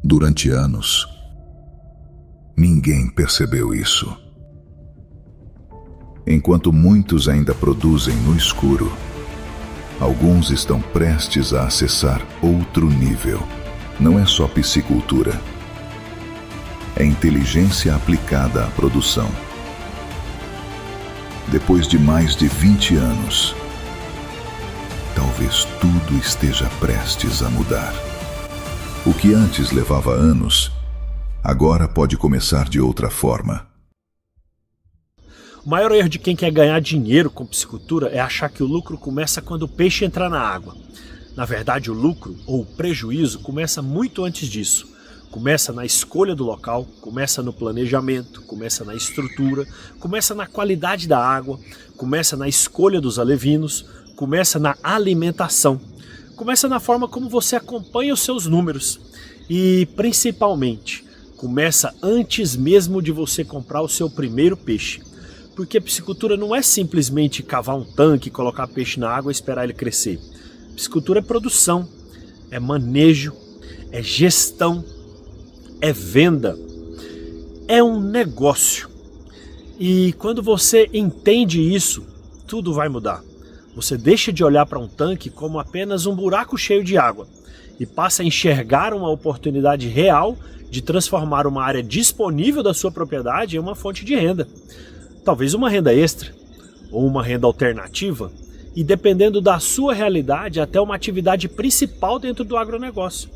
Durante anos, ninguém percebeu isso. Enquanto muitos ainda produzem no escuro, alguns estão prestes a acessar outro nível. Não é só piscicultura, é inteligência aplicada à produção. Depois de mais de 20 anos, talvez tudo esteja prestes a mudar. O que antes levava anos, agora pode começar de outra forma. O maior erro de quem quer ganhar dinheiro com piscicultura é achar que o lucro começa quando o peixe entra na água. Na verdade, o lucro ou o prejuízo começa muito antes disso. Começa na escolha do local, começa no planejamento, começa na estrutura, começa na qualidade da água, começa na escolha dos alevinos, começa na alimentação, começa na forma como você acompanha os seus números e, principalmente, começa antes mesmo de você comprar o seu primeiro peixe. Porque piscicultura não é simplesmente cavar um tanque, colocar peixe na água e esperar ele crescer. Piscicultura é produção, é manejo, é gestão, é venda, é um negócio. E quando você entende isso, tudo vai mudar. Você deixa de olhar para um tanque como apenas um buraco cheio de água e passa a enxergar uma oportunidade real de transformar uma área disponível da sua propriedade em uma fonte de renda. Talvez uma renda extra ou uma renda alternativa e, dependendo da sua realidade, até uma atividade principal dentro do agronegócio.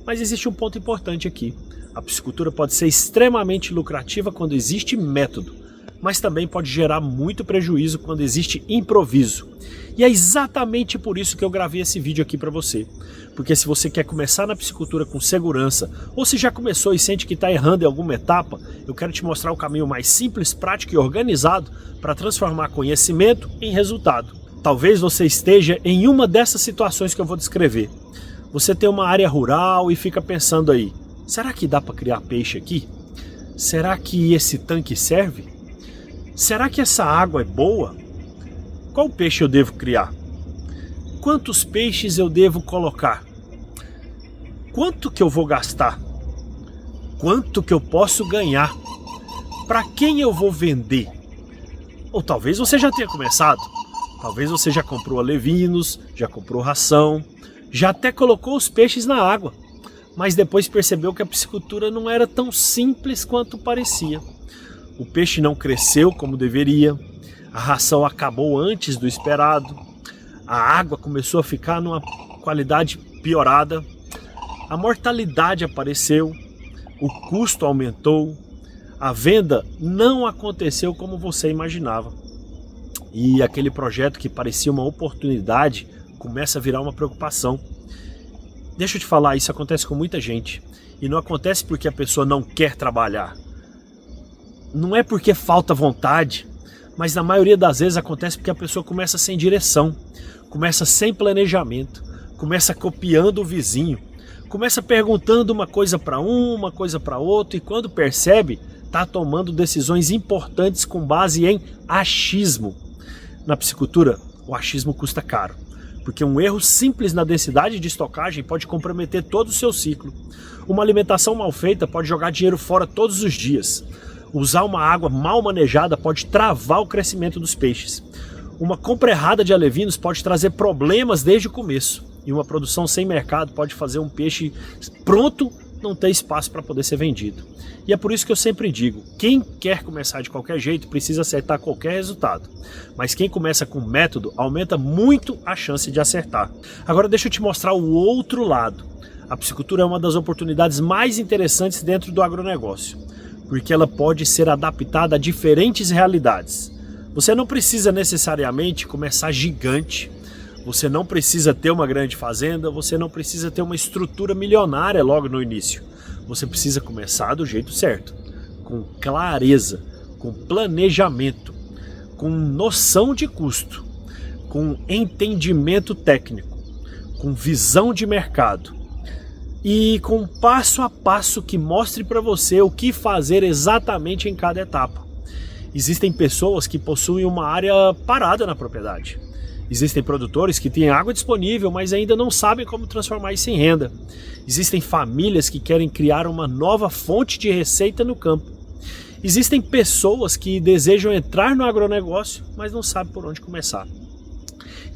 Mas existe um ponto importante aqui. A piscicultura pode ser extremamente lucrativa quando existe método, mas também pode gerar muito prejuízo quando existe improviso. E é exatamente por isso que eu gravei esse vídeo aqui para você. Porque se você quer começar na piscicultura com segurança, ou se já começou e sente que está errando em alguma etapa, eu quero te mostrar o caminho mais simples, prático e organizado para transformar conhecimento em resultado. Talvez você esteja em uma dessas situações que eu vou descrever. Você tem uma área rural e fica pensando aí, será que dá para criar peixe aqui? Será que esse tanque serve? Será que essa água é boa? Qual peixe eu devo criar? Quantos peixes eu devo colocar? Quanto que eu vou gastar? Quanto que eu posso ganhar? Para quem eu vou vender? Ou talvez você já tenha começado. Talvez você já comprou alevinos, já comprou ração, já até colocou os peixes na água, mas depois percebeu que a piscicultura não era tão simples quanto parecia. O peixe não cresceu como deveria, a ração acabou antes do esperado, a água começou a ficar numa qualidade piorada, a mortalidade apareceu, o custo aumentou, a venda não aconteceu como você imaginava. E aquele projeto que parecia uma oportunidade começa a virar uma preocupação. Deixa eu te falar, isso acontece com muita gente. E não acontece porque a pessoa não quer trabalhar. Não é porque falta vontade, mas na maioria das vezes acontece porque a pessoa começa sem direção, começa sem planejamento, começa copiando o vizinho, começa perguntando uma coisa para um, uma coisa para outro, e quando percebe, está tomando decisões importantes com base em achismo. Na piscicultura, o achismo custa caro, porque um erro simples na densidade de estocagem pode comprometer todo o seu ciclo. Uma alimentação mal feita pode jogar dinheiro fora todos os dias. Usar uma água mal manejada pode travar o crescimento dos peixes. Uma compra errada de alevinos pode trazer problemas desde o começo. E uma produção sem mercado pode fazer um peixe pronto não ter espaço para poder ser vendido. E é por isso que eu sempre digo, quem quer começar de qualquer jeito precisa acertar qualquer resultado. Mas quem começa com método aumenta muito a chance de acertar. Agora deixa eu te mostrar o outro lado. A piscicultura é uma das oportunidades mais interessantes dentro do agronegócio, porque ela pode ser adaptada a diferentes realidades. Você não precisa necessariamente começar gigante, você não precisa ter uma grande fazenda, você não precisa ter uma estrutura milionária logo no início. Você precisa começar do jeito certo, com clareza, com planejamento, com noção de custo, com entendimento técnico, com visão de mercado e com passo a passo que mostre para você o que fazer exatamente em cada etapa. Existem pessoas que possuem uma área parada na propriedade Existem produtores que têm água disponível, mas ainda não sabem como transformar isso em renda. Existem famílias que querem criar uma nova fonte de receita no campo. Existem pessoas que desejam entrar no agronegócio, mas não sabem por onde começar.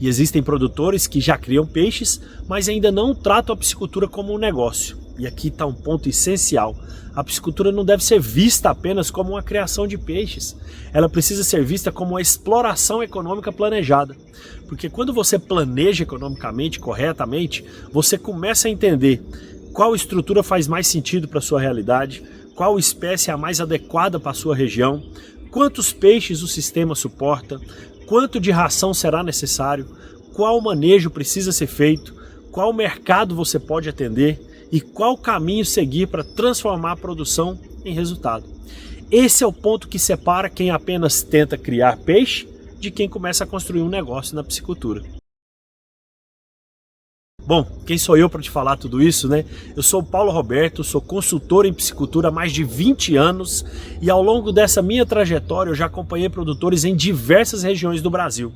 E existem produtores que já criam peixes, mas ainda não tratam a piscicultura como um negócio. E aqui está um ponto essencial. A piscicultura não deve ser vista apenas como uma criação de peixes. Ela precisa ser vista como uma exploração econômica planejada. Porque quando você planeja economicamente, corretamente, você começa a entender qual estrutura faz mais sentido para a sua realidade, qual espécie é a mais adequada para a sua região, quantos peixes o sistema suporta, quanto de ração será necessário, qual manejo precisa ser feito, qual mercado você pode atender e qual caminho seguir para transformar a produção em resultado. Esse é o ponto que separa quem apenas tenta criar peixe de quem começa a construir um negócio na piscicultura. Bom, quem sou eu para te falar tudo isso, né? Eu sou o Paulo Roberto, sou consultor em piscicultura há mais de 20 anos e ao longo dessa minha trajetória eu já acompanhei produtores em diversas regiões do Brasil.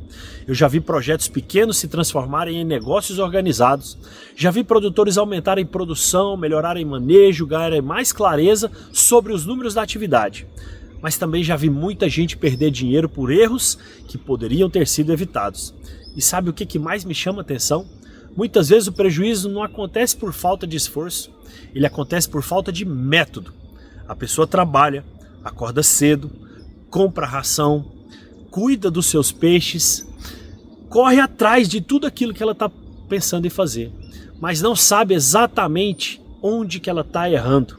Eu já vi projetos pequenos se transformarem em negócios organizados, já vi produtores aumentarem produção, melhorarem manejo, ganharem mais clareza sobre os números da atividade. Mas também já vi muita gente perder dinheiro por erros que poderiam ter sido evitados. E sabe o que mais me chama a atenção? Muitas vezes o prejuízo não acontece por falta de esforço, ele acontece por falta de método. A pessoa trabalha, acorda cedo, compra ração, cuida dos seus peixes, corre atrás de tudo aquilo que ela está pensando em fazer, mas não sabe exatamente onde que ela está errando.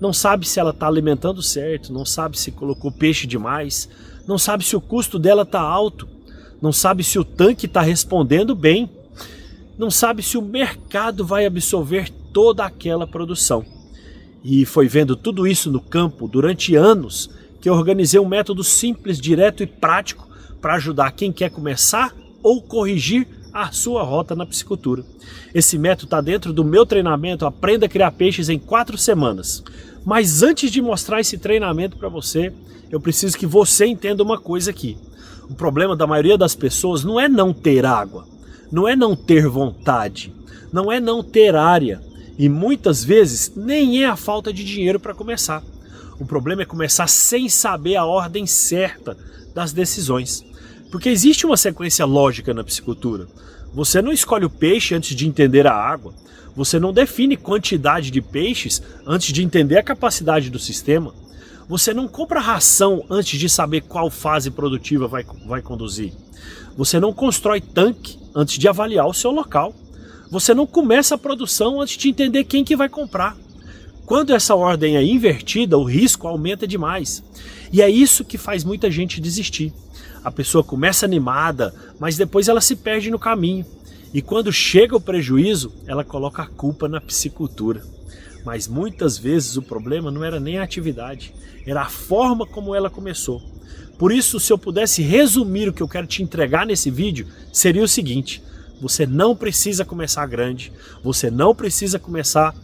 Não sabe se ela está alimentando certo, não sabe se colocou peixe demais, não sabe se o custo dela está alto, não sabe se o tanque está respondendo bem, não sabe se o mercado vai absorver toda aquela produção. E foi vendo tudo isso no campo durante anos que eu organizei um método simples, direto e prático para ajudar quem quer começar ou corrigir a sua rota na piscicultura. Esse método está dentro do meu treinamento Aprenda a Criar Peixes em 4 semanas. Mas antes de mostrar esse treinamento para você, eu preciso que você entenda uma coisa aqui. O problema da maioria das pessoas não é não ter água. Não é não ter vontade, não é não ter área e muitas vezes nem é a falta de dinheiro para começar. O problema é começar sem saber a ordem certa das decisões. Porque existe uma sequência lógica na piscicultura. Você não escolhe o peixe antes de entender a água. Você não define quantidade de peixes antes de entender a capacidade do sistema. Você não compra ração antes de saber qual fase produtiva vai conduzir. Você não constrói tanque antes de avaliar o seu local. Você não começa a produção antes de entender quem que vai comprar. Quando essa ordem é invertida, o risco aumenta demais. E é isso que faz muita gente desistir. A pessoa começa animada, mas depois ela se perde no caminho. E quando chega o prejuízo, ela coloca a culpa na piscicultura. Mas muitas vezes o problema não era nem a atividade, era a forma como ela começou. Por isso, se eu pudesse resumir o que eu quero te entregar nesse vídeo, seria o seguinte: você não precisa começar grande, você não precisa começar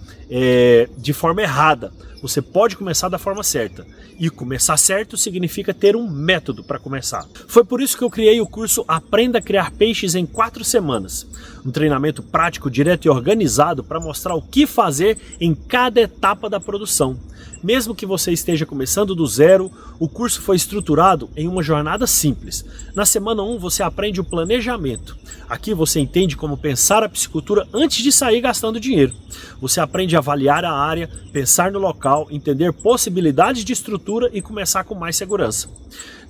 de forma errada, você pode começar da forma certa. E começar certo significa ter um método para começar. Foi por isso que eu criei o curso Aprenda a Criar Peixes em 4 semanas. Um treinamento prático, direto e organizado para mostrar o que fazer em cada etapa da produção. Mesmo que você esteja começando do zero, o curso foi estruturado em uma jornada simples. Na semana 1 você aprende o planejamento. Aqui você entende como pensar a piscicultura antes de sair gastando dinheiro. Você aprende a avaliar a área, pensar no local, entender possibilidades de estrutura e começar com mais segurança.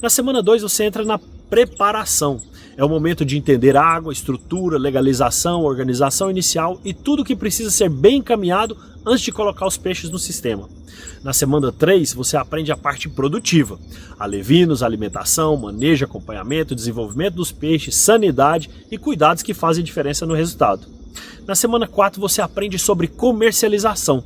Na semana 2 você entra na preparação. É o momento de entender água, estrutura, legalização, organização inicial e tudo que precisa ser bem encaminhado antes de colocar os peixes no sistema. Na semana 3 você aprende a parte produtiva, alevinos, alimentação, manejo, acompanhamento, desenvolvimento dos peixes, sanidade e cuidados que fazem diferença no resultado. Na semana 4 você aprende sobre comercialização,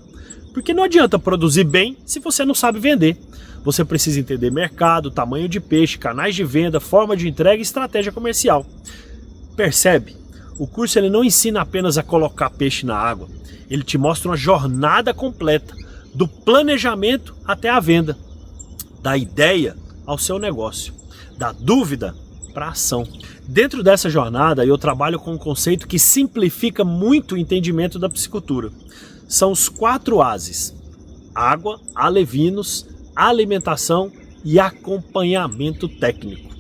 porque não adianta produzir bem se você não sabe vender. Você precisa entender mercado, tamanho de peixe, canais de venda, forma de entrega e estratégia comercial. Percebe? O curso ele não ensina apenas a colocar peixe na água, ele te mostra uma jornada completa, do planejamento até a venda, da ideia ao seu negócio, da dúvida para a ação. Dentro dessa jornada eu trabalho com um conceito que simplifica muito o entendimento da piscicultura. São os 4 A's: água, alevinos, alimentação e acompanhamento técnico.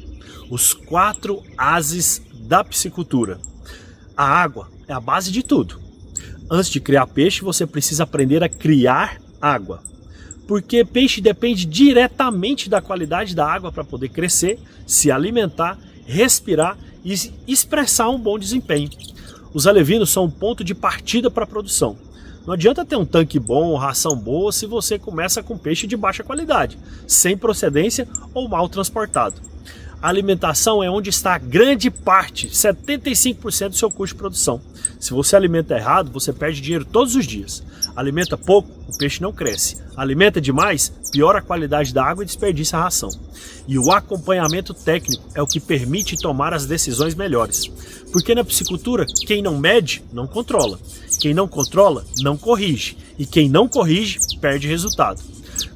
Os 4 A's da piscicultura. A água é a base de tudo. Antes de criar peixe, você precisa aprender a criar água. Porque peixe depende diretamente da qualidade da água para poder crescer, se alimentar, respirar e expressar um bom desempenho. Os alevinos são um ponto de partida para a produção. Não adianta ter um tanque bom, ração boa, se você começa com peixe de baixa qualidade, sem procedência ou mal transportado. A alimentação é onde está a grande parte, 75% do seu custo de produção. Se você alimenta errado, você perde dinheiro todos os dias. Alimenta pouco, o peixe não cresce. Alimenta demais, piora a qualidade da água e desperdiça a ração. E o acompanhamento técnico é o que permite tomar as decisões melhores. Porque na piscicultura, quem não mede, não controla. Quem não controla, não corrige. E quem não corrige, perde resultado.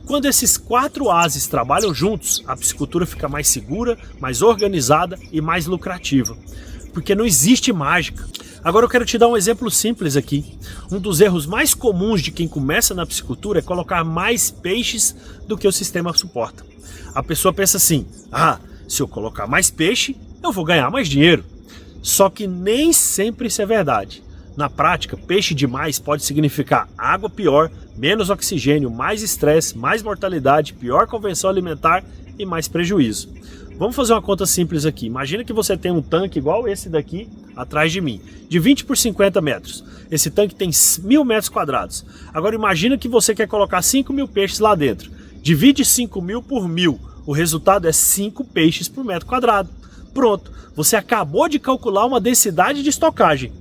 Quando esses 4 A's trabalham juntos, a piscicultura fica mais segura, mais organizada e mais lucrativa. Porque não existe mágica. Agora eu quero te dar um exemplo simples aqui. Um dos erros mais comuns de quem começa na piscicultura é colocar mais peixes do que o sistema suporta. A pessoa pensa assim: se eu colocar mais peixe, eu vou ganhar mais dinheiro. Só que nem sempre isso é verdade. Na prática, peixe demais pode significar água pior, menos oxigênio, mais estresse, mais mortalidade, pior convenção alimentar e mais prejuízo. Vamos fazer uma conta simples aqui. Imagina que você tem um tanque igual esse daqui atrás de mim, de 20 por 50 metros. Esse tanque tem 1.000 metros quadrados. Agora imagina que você quer colocar 5.000 peixes lá dentro. Divide 5.000 por 1.000. O resultado é 5 peixes por metro quadrado. Pronto, você acabou de calcular uma densidade de estocagem.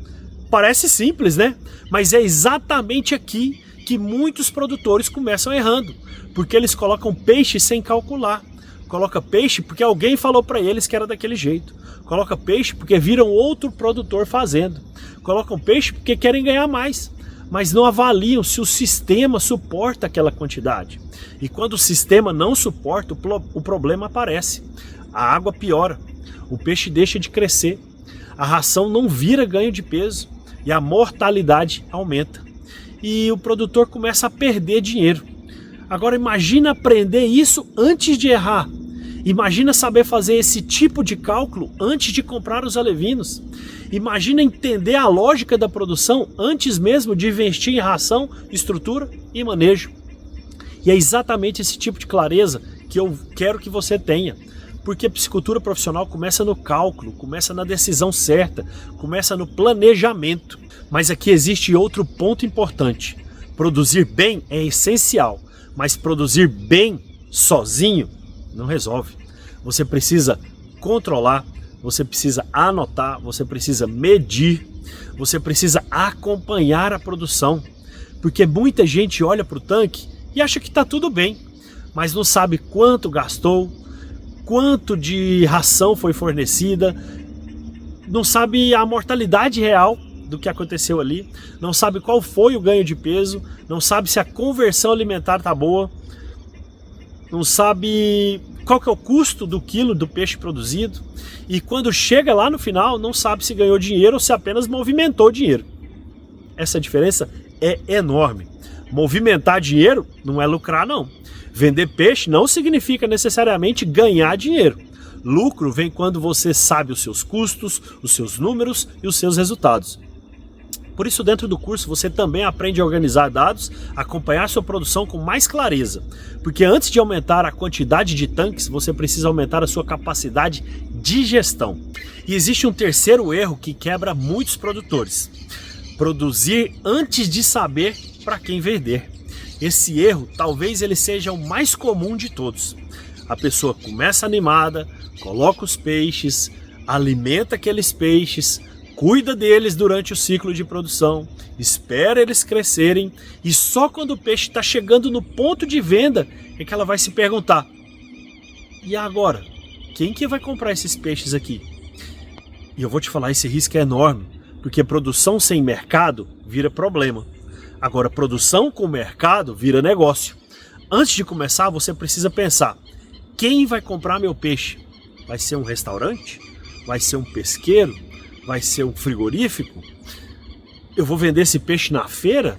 Parece simples, né? Mas é exatamente aqui que muitos produtores começam errando, porque eles colocam peixe sem calcular. Coloca peixe porque alguém falou para eles que era daquele jeito. Coloca peixe porque viram outro produtor fazendo. Colocam peixe porque querem ganhar mais, mas não avaliam se o sistema suporta aquela quantidade. E quando o sistema não suporta, o problema aparece. A água piora, o peixe deixa de crescer, a ração não vira ganho de peso e a mortalidade aumenta. E o produtor começa a perder dinheiro. Agora imagina aprender isso antes de errar. Imagina saber fazer esse tipo de cálculo antes de comprar os alevinos. Imagina entender a lógica da produção antes mesmo de investir em ração, estrutura e manejo. E é exatamente esse tipo de clareza que eu quero que você tenha. Porque a piscicultura profissional começa no cálculo, começa na decisão certa, começa no planejamento. Mas aqui existe outro ponto importante. Produzir bem é essencial, mas produzir bem sozinho não resolve. Você precisa controlar, você precisa anotar, você precisa medir, você precisa acompanhar a produção. Porque muita gente olha para o tanque e acha que está tudo bem, mas não sabe quanto gastou, quanto de ração foi fornecida, não sabe a mortalidade real do que aconteceu ali, não sabe qual foi o ganho de peso, não sabe se a conversão alimentar está boa, não sabe qual que é o custo do quilo do peixe produzido, e quando chega lá no final não sabe se ganhou dinheiro ou se apenas movimentou dinheiro. Essa diferença é enorme. Movimentar dinheiro não é lucrar não. Vender peixe não significa necessariamente ganhar dinheiro. Lucro vem quando você sabe os seus custos, os seus números e os seus resultados. Por isso, dentro do curso, você também aprende a organizar dados, acompanhar sua produção com mais clareza. Porque antes de aumentar a quantidade de tanques, você precisa aumentar a sua capacidade de gestão. E existe um terceiro erro que quebra muitos produtores: produzir antes de saber para quem vender. Esse erro, talvez ele seja o mais comum de todos. A pessoa começa animada, coloca os peixes, alimenta aqueles peixes, cuida deles durante o ciclo de produção, espera eles crescerem e só quando o peixe está chegando no ponto de venda é que ela vai se perguntar: e agora? Quem que vai comprar esses peixes aqui? E eu vou te falar, esse risco é enorme, porque produção sem mercado vira problema. Agora, produção com mercado vira negócio. Antes de começar, você precisa pensar: quem vai comprar meu peixe? Vai ser um restaurante? Vai ser um pesqueiro? Vai ser um frigorífico? Eu vou vender esse peixe na feira?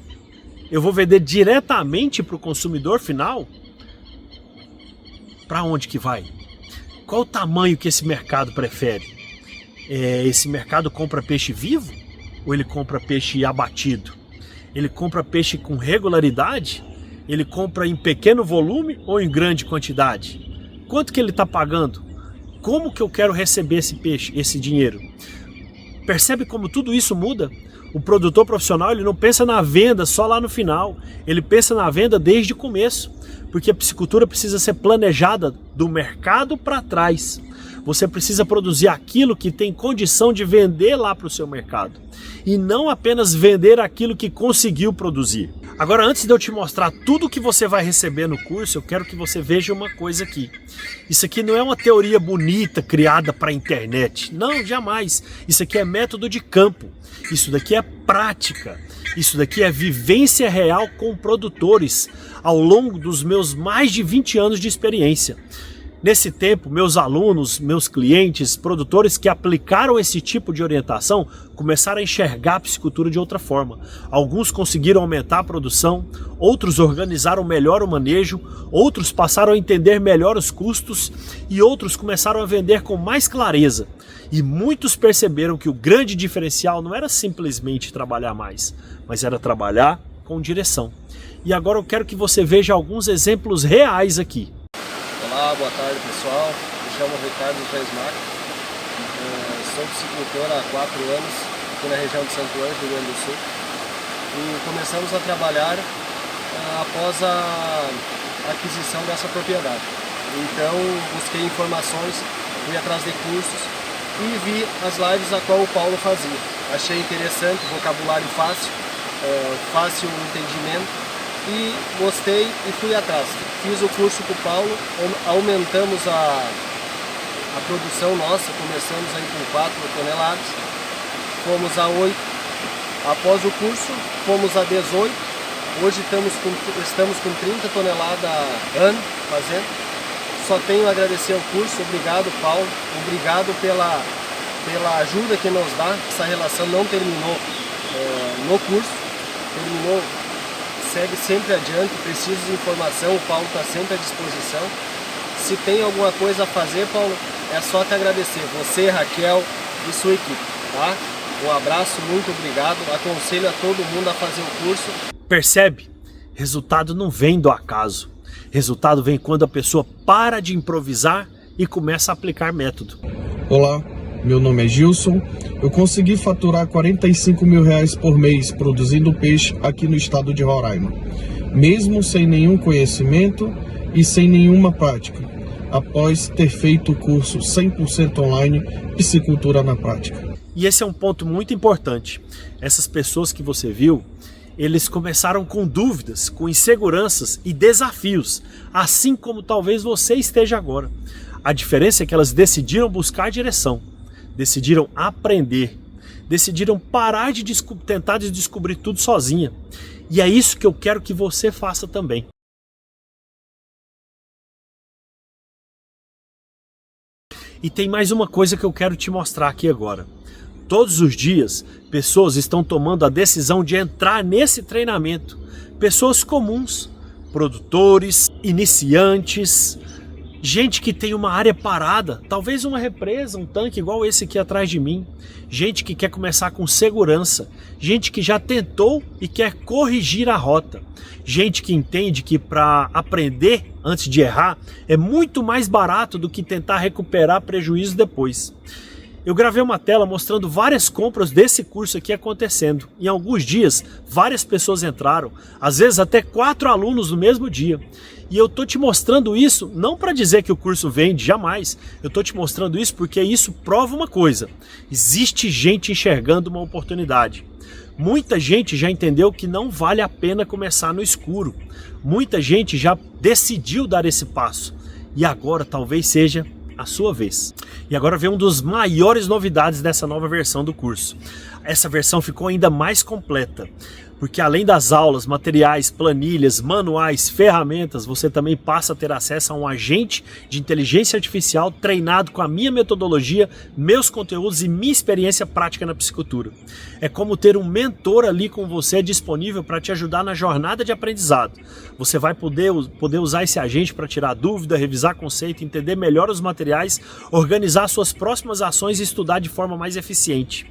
Eu vou vender diretamente para o consumidor final? Para onde que vai? Qual o tamanho que esse mercado prefere? Esse mercado compra peixe vivo? Ou ele compra peixe abatido? Ele compra peixe com regularidade? Ele compra em pequeno volume ou em grande quantidade? Quanto que ele está pagando? Como que eu quero receber esse peixe, esse dinheiro? Percebe como tudo isso muda? O produtor profissional, ele não pensa na venda só lá no final, ele pensa na venda desde o começo, porque a piscicultura precisa ser planejada do mercado para trás. Você precisa produzir aquilo que tem condição de vender lá para o seu mercado e não apenas vender aquilo que conseguiu produzir. Agora, antes de eu te mostrar tudo que você vai receber no curso, eu quero que você veja uma coisa aqui. Isso aqui não é uma teoria bonita criada para a internet. Não, jamais. Isso aqui é método de campo. Isso daqui é prática. Isso daqui é vivência real com produtores ao longo dos meus mais de 20 anos de experiência. Nesse tempo, meus alunos, meus clientes, produtores que aplicaram esse tipo de orientação começaram a enxergar a piscicultura de outra forma. Alguns conseguiram aumentar a produção, outros organizaram melhor o manejo, outros passaram a entender melhor os custos e outros começaram a vender com mais clareza. E muitos perceberam que o grande diferencial não era simplesmente trabalhar mais, mas era trabalhar com direção. E agora eu quero que você veja alguns exemplos reais aqui. Olá, boa tarde pessoal, me chamo Ricardo Reismar, sou piscicultor há 4 anos aqui na região de Santo Ângelo, Rio Grande do Sul, e começamos a trabalhar após a aquisição dessa propriedade. Então busquei informações, fui atrás de cursos e vi as lives a qual o Paulo fazia. Achei interessante, vocabulário fácil, fácil entendimento. E gostei e fui atrás. Fiz o curso com o Paulo, aumentamos a produção nossa, começamos aí com 4 toneladas, fomos a 8. Após o curso, fomos a 18. Hoje estamos com 30 toneladas ano fazendo. Só tenho a agradecer ao curso, obrigado Paulo, obrigado pela ajuda que nos dá. Essa relação não terminou no curso, terminou. Segue sempre adiante, precisa de informação, o Paulo está sempre à disposição. Se tem alguma coisa a fazer, Paulo, é só te agradecer, você, Raquel e sua equipe, tá? Um abraço, muito obrigado, aconselho a todo mundo a fazer o curso. Percebe? Resultado não vem do acaso, resultado vem quando a pessoa para de improvisar e começa a aplicar método. Olá, meu nome é Gilson. Eu consegui faturar R$45 mil por mês produzindo peixe aqui no estado de Roraima, mesmo sem nenhum conhecimento e sem nenhuma prática, após ter feito o curso 100% online Piscicultura na Prática. E esse é um ponto muito importante. Essas pessoas que você viu, eles começaram com dúvidas, com inseguranças e desafios, assim como talvez você esteja agora. A diferença é que elas decidiram buscar direção. Decidiram aprender, decidiram parar de tentar descobrir tudo sozinha. E é isso que eu quero que você faça também. E tem mais uma coisa que eu quero te mostrar aqui agora. Todos os dias, pessoas estão tomando a decisão de entrar nesse treinamento. Pessoas comuns, produtores, iniciantes, gente que tem uma área parada, talvez uma represa, um tanque igual esse aqui atrás de mim. Gente que quer começar com segurança. Gente que já tentou e quer corrigir a rota. Gente que entende que para aprender antes de errar é muito mais barato do que tentar recuperar prejuízo depois. Eu gravei uma tela mostrando várias compras desse curso aqui acontecendo. Em alguns dias, várias pessoas entraram, às vezes até 4 alunos no mesmo dia. E eu tô te mostrando isso não para dizer que o curso vende, jamais. Eu tô te mostrando isso porque isso prova uma coisa. Existe gente enxergando uma oportunidade. Muita gente já entendeu que não vale a pena começar no escuro. Muita gente já decidiu dar esse passo. E agora talvez seja a sua vez. E agora vem uma das maiores novidades dessa nova versão do curso. Essa versão ficou ainda mais completa, porque além das aulas, materiais, planilhas, manuais, ferramentas, você também passa a ter acesso a um agente de inteligência artificial treinado com a minha metodologia, meus conteúdos e minha experiência prática na piscicultura. É como ter um mentor ali com você disponível para te ajudar na jornada de aprendizado. Você vai poder usar esse agente para tirar dúvida, revisar conceito, entender melhor os materiais, organizar suas próximas ações e estudar de forma mais eficiente.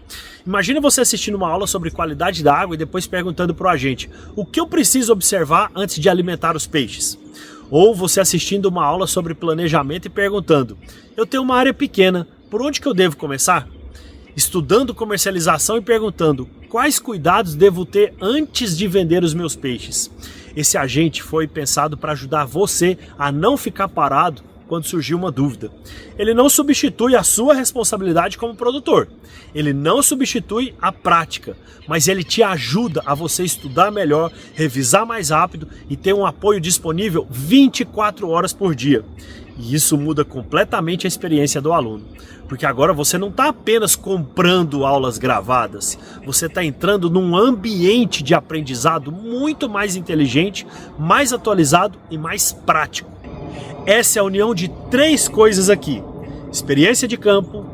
Imagina você assistindo uma aula sobre qualidade da água e depois perguntando para o agente: o que eu preciso observar antes de alimentar os peixes? Ou você assistindo uma aula sobre planejamento e perguntando: eu tenho uma área pequena, por onde que eu devo começar? Estudando comercialização e perguntando: quais cuidados devo ter antes de vender os meus peixes? Esse agente foi pensado para ajudar você a não ficar parado quando surgir uma dúvida. Ele não substitui a sua responsabilidade como produtor. Ele não substitui a prática, mas ele te ajuda a você estudar melhor, revisar mais rápido e ter um apoio disponível 24 horas por dia. E isso muda completamente a experiência do aluno, porque agora você não está apenas comprando aulas gravadas, você está entrando num ambiente de aprendizado muito mais inteligente, mais atualizado e mais prático. Essa é a união de 3 coisas aqui: experiência de campo,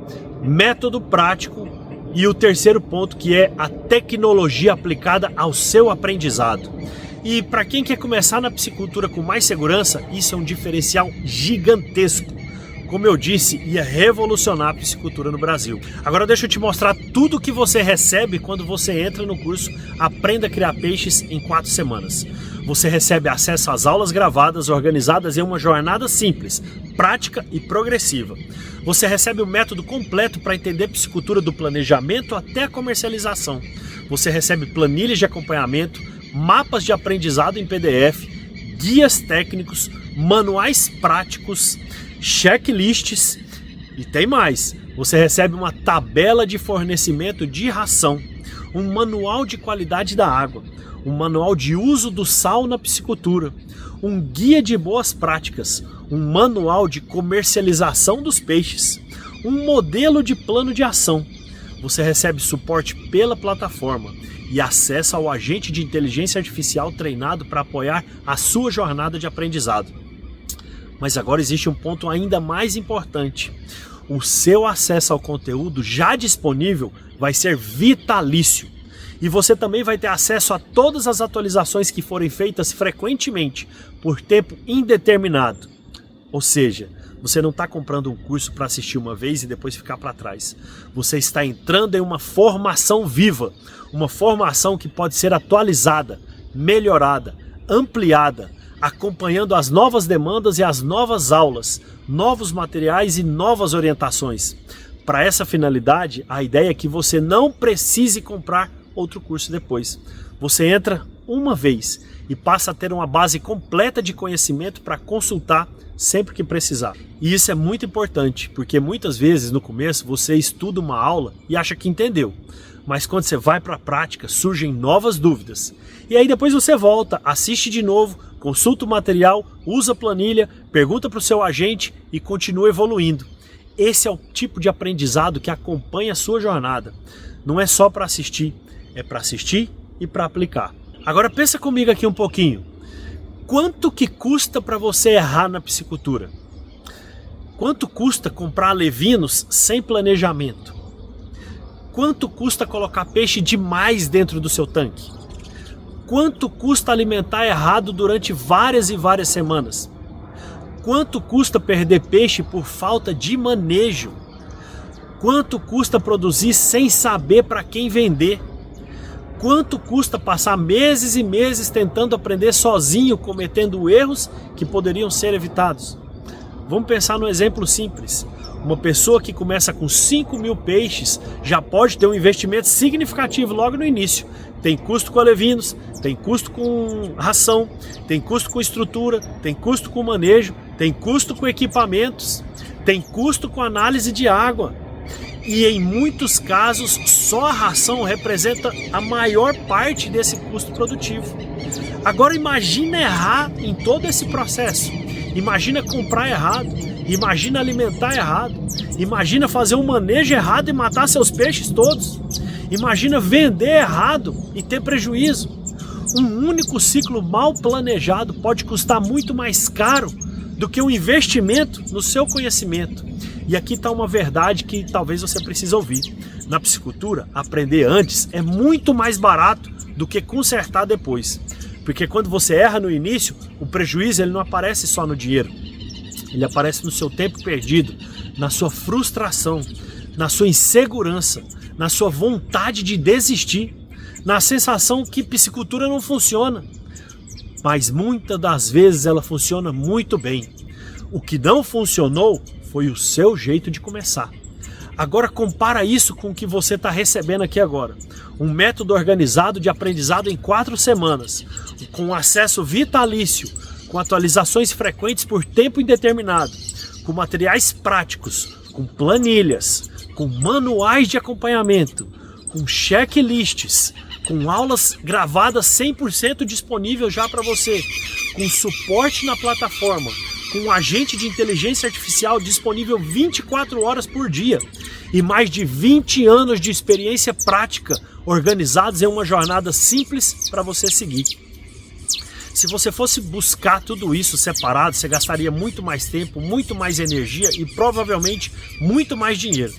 método prático e o terceiro ponto, que é a tecnologia aplicada ao seu aprendizado. E para quem quer começar na piscicultura com mais segurança, isso é um diferencial gigantesco. Como eu disse, ia revolucionar a piscicultura no Brasil. Agora deixa eu te mostrar tudo que você recebe quando você entra no curso Aprenda a Criar Peixes em 4 semanas. Você recebe acesso às aulas gravadas, organizadas em uma jornada simples, prática e progressiva. Você recebe o método completo para entender piscicultura do planejamento até a comercialização. Você recebe planilhas de acompanhamento, mapas de aprendizado em PDF, guias técnicos, manuais práticos, checklists e tem mais. Você recebe uma tabela de fornecimento de ração, um manual de qualidade da água, um manual de uso do sal na piscicultura, um guia de boas práticas, um manual de comercialização dos peixes, um modelo de plano de ação. Você recebe suporte pela plataforma e acesso ao agente de inteligência artificial treinado para apoiar a sua jornada de aprendizado. Mas agora existe um ponto ainda mais importante. O seu acesso ao conteúdo já disponível vai ser vitalício. E você também vai ter acesso a todas as atualizações que forem feitas frequentemente, por tempo indeterminado. Ou seja, você não está comprando um curso para assistir uma vez e depois ficar para trás. Você está entrando em uma formação viva, uma formação que pode ser atualizada, melhorada, ampliada, acompanhando as novas demandas e as novas aulas, novos materiais e novas orientações. Para essa finalidade, a ideia é que você não precise comprar outro curso depois. Você entra uma vez e passa a ter uma base completa de conhecimento para consultar sempre que precisar. E isso é muito importante, porque muitas vezes no começo você estuda uma aula e acha que entendeu, mas quando você vai para a prática surgem novas dúvidas. E aí depois você volta, assiste de novo, consulta o material, usa a planilha, pergunta para o seu agente e continua evoluindo. Esse é o tipo de aprendizado que acompanha a sua jornada. Não é só para assistir, é para assistir e para aplicar. Agora pensa comigo aqui um pouquinho. Quanto que custa para você errar na piscicultura? Quanto custa comprar alevinos sem planejamento? Quanto custa colocar peixe demais dentro do seu tanque? Quanto custa alimentar errado durante várias e várias semanas? Quanto custa perder peixe por falta de manejo? Quanto custa produzir sem saber para quem vender? Quanto custa passar meses e meses tentando aprender sozinho, cometendo erros que poderiam ser evitados? Vamos pensar num exemplo simples. Uma pessoa que começa com 5.000 peixes já pode ter um investimento significativo logo no início. Tem custo com alevinos, tem custo com ração, tem custo com estrutura, tem custo com manejo, tem custo com equipamentos, tem custo com análise de água. E em muitos casos só a ração representa a maior parte desse custo produtivo. Agora imagina errar em todo esse processo. Imagina comprar errado, imagina alimentar errado, imagina fazer um manejo errado e matar seus peixes todos. Imagina vender errado e ter prejuízo. Um único ciclo mal planejado pode custar muito mais caro do que um investimento no seu conhecimento. E aqui está uma verdade que talvez você precise ouvir. Na piscicultura, aprender antes é muito mais barato do que consertar depois. Porque quando você erra no início, o prejuízo ele não aparece só no dinheiro. Ele aparece no seu tempo perdido, na sua frustração, na sua insegurança, na sua vontade de desistir, na sensação que piscicultura não funciona. Mas muitas das vezes ela funciona muito bem. O que não funcionou foi o seu jeito de começar. Agora compara isso com o que você está recebendo aqui agora. Um método organizado de aprendizado em 4 semanas, com acesso vitalício, com atualizações frequentes por tempo indeterminado, com materiais práticos, com planilhas, com manuais de acompanhamento, com checklists, com aulas gravadas 100% disponível já para você, com suporte na plataforma, com um agente de inteligência artificial disponível 24 horas por dia e mais de 20 anos de experiência prática organizados em uma jornada simples para você seguir. Se você fosse buscar tudo isso separado, você gastaria muito mais tempo, muito mais energia e provavelmente muito mais dinheiro.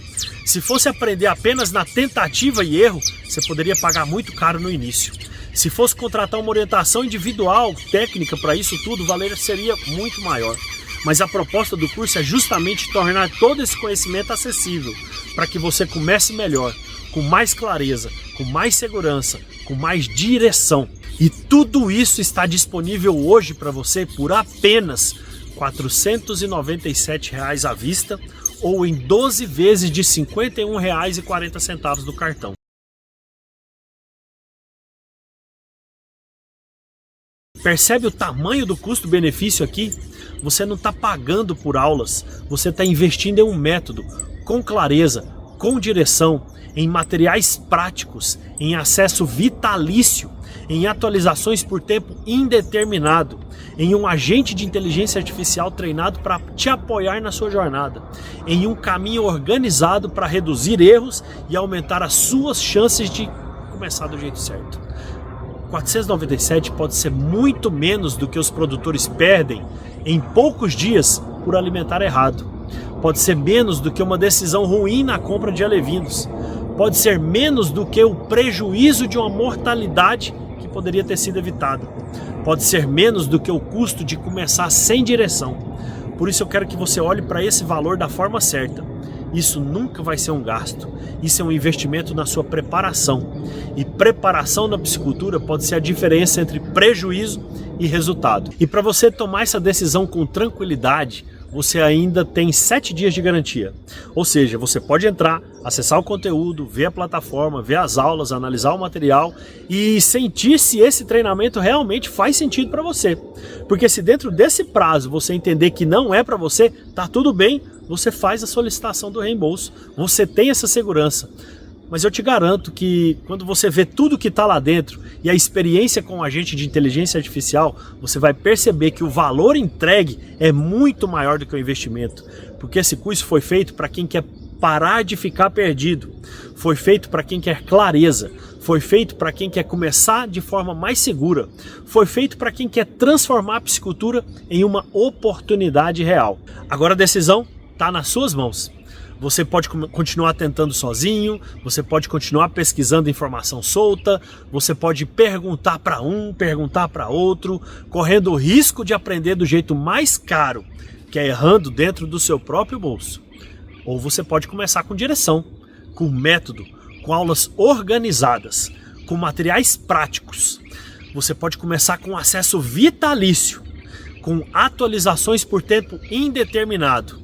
Se fosse aprender apenas na tentativa e erro, você poderia pagar muito caro no início. Se fosse contratar uma orientação individual, técnica para isso tudo, o valor seria muito maior. Mas a proposta do curso é justamente tornar todo esse conhecimento acessível, para que você comece melhor, com mais clareza, com mais segurança, com mais direção. E tudo isso está disponível hoje para você por apenas R$ 497 à vista ou em 12 vezes de R$ 51,40 do cartão. Percebe o tamanho do custo-benefício aqui? Você não está pagando por aulas, você está investindo em um método com clareza, com direção, em materiais práticos, em acesso vitalício, em atualizações por tempo indeterminado, em um agente de inteligência artificial treinado para te apoiar na sua jornada, em um caminho organizado para reduzir erros e aumentar as suas chances de começar do jeito certo. 497 pode ser muito menos do que os produtores perdem em poucos dias por alimentar errado. Pode ser menos do que uma decisão ruim na compra de alevinos. Pode ser menos do que o prejuízo de uma mortalidade que poderia ter sido evitada. Pode ser menos do que o custo de começar sem direção. Por isso eu quero que você olhe para esse valor da forma certa. Isso nunca vai ser um gasto. Isso é um investimento na sua preparação. E preparação na piscicultura pode ser a diferença entre prejuízo e resultado. E para você tomar essa decisão com tranquilidade, você ainda tem 7 dias de garantia. Ou seja, você pode entrar, acessar o conteúdo, ver a plataforma, ver as aulas, analisar o material e sentir se esse treinamento realmente faz sentido para você. Porque se dentro desse prazo você entender que não é para você, tá tudo bem, você faz a solicitação do reembolso. Você tem essa segurança. Mas eu te garanto que quando você vê tudo que está lá dentro e a experiência com o agente de inteligência artificial, você vai perceber que o valor entregue é muito maior do que o investimento. Porque esse curso foi feito para quem quer parar de ficar perdido. Foi feito para quem quer clareza. Foi feito para quem quer começar de forma mais segura. Foi feito para quem quer transformar a piscicultura em uma oportunidade real. Agora a decisão está nas suas mãos. Você pode continuar tentando sozinho, você pode continuar pesquisando informação solta, você pode perguntar para um, perguntar para outro, correndo o risco de aprender do jeito mais caro, que é errando dentro do seu próprio bolso. Ou você pode começar com direção, com método, com aulas organizadas, com materiais práticos. Você pode começar com acesso vitalício, com atualizações por tempo indeterminado,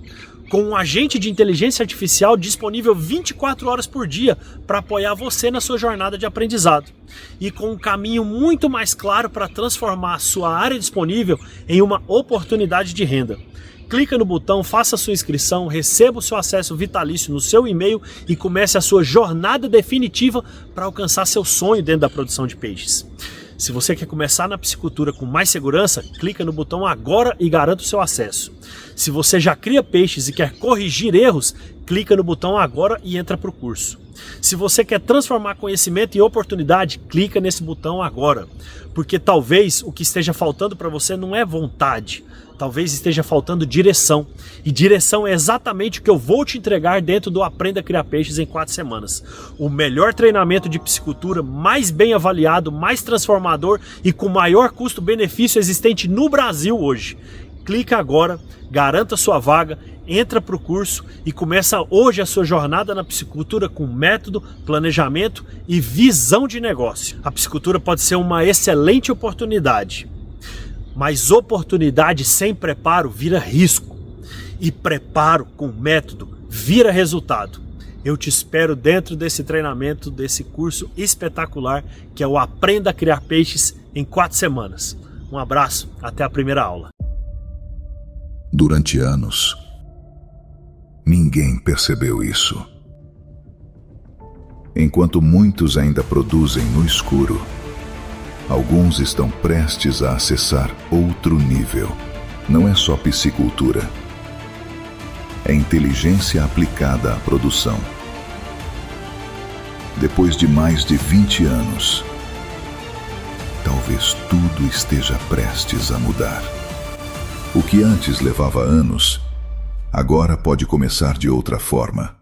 com um agente de inteligência artificial disponível 24 horas por dia para apoiar você na sua jornada de aprendizado. E com um caminho muito mais claro para transformar a sua área disponível em uma oportunidade de renda. Clica no botão, faça a sua inscrição, receba o seu acesso vitalício no seu e-mail e comece a sua jornada definitiva para alcançar seu sonho dentro da produção de peixes. Se você quer começar na piscicultura com mais segurança, clica no botão agora e garanta o seu acesso. Se você já cria peixes e quer corrigir erros, clica no botão agora e entra para o curso. Se você quer transformar conhecimento em oportunidade, clica nesse botão agora, porque talvez o que esteja faltando para você não é vontade, talvez esteja faltando direção, e direção é exatamente o que eu vou te entregar dentro do Aprenda a Criar Peixes em 4 semanas. O melhor treinamento de piscicultura, mais bem avaliado, mais transformador e com maior custo-benefício existente no Brasil hoje. Clica agora, garanta sua vaga, entra para o curso e começa hoje a sua jornada na piscicultura com método, planejamento e visão de negócio. A piscicultura pode ser uma excelente oportunidade, mas oportunidade sem preparo vira risco e preparo com método vira resultado. Eu te espero dentro desse treinamento, desse curso espetacular que é o Aprenda a Criar Peixes em 4 semanas. Um abraço, até a primeira aula. Durante anos, ninguém percebeu isso. Enquanto muitos ainda produzem no escuro, alguns estão prestes a acessar outro nível. Não é só piscicultura, é inteligência aplicada à produção. Depois de mais de 20 anos, talvez tudo esteja prestes a mudar. O que antes levava anos, agora pode começar de outra forma.